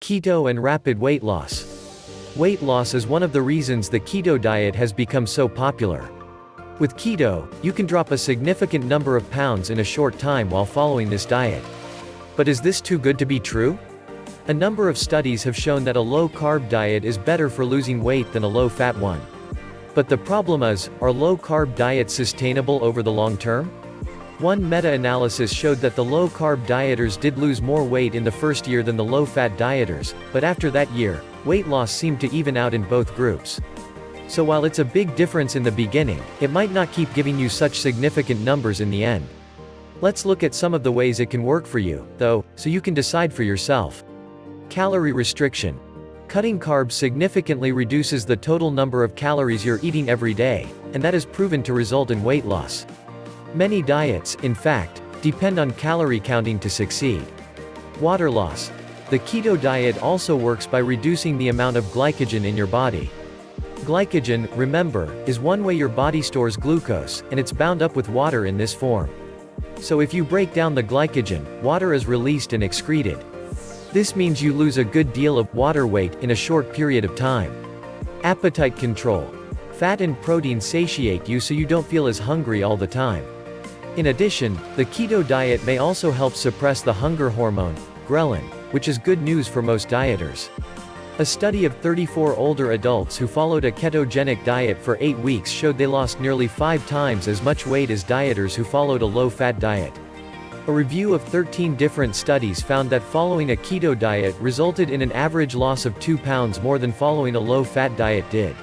Keto and rapid weight loss. Weight loss is one of the reasons the keto diet has become so popular. With keto, you can drop a significant number of pounds in a short time while following this diet. But is this too good to be true? A number of studies have shown that a low-carb diet is better for losing weight than a low-fat one. But the problem is, are low-carb diets sustainable over the long term? One meta-analysis showed that the low-carb dieters did lose more weight in the first year than the low-fat dieters, but after that year, weight loss seemed to even out in both groups. So while it's a big difference in the beginning, it might not keep giving you such significant numbers in the end. Let's look at some of the ways it can work for you, though, so you can decide for yourself. Calorie restriction. Cutting carbs significantly reduces the total number of calories you're eating every day, and that is proven to result in weight loss. Many diets, in fact, depend on calorie counting to succeed. Water loss. The keto diet also works by reducing the amount of glycogen in your body. Glycogen, remember, is one way your body stores glucose, and it's bound up with water in this form. So if you break down the glycogen, water is released and excreted. This means you lose a good deal of water weight in a short period of time. Appetite control. Fat and protein satiate you so you don't feel as hungry all the time. In addition, the keto diet may also help suppress the hunger hormone, ghrelin, which is good news for most dieters. A study of 34 older adults who followed a ketogenic diet for 8 weeks showed they lost nearly 5 times as much weight as dieters who followed a low-fat diet. A review of 13 different studies found that following a keto diet resulted in an average loss of 2 pounds more than following a low-fat diet did.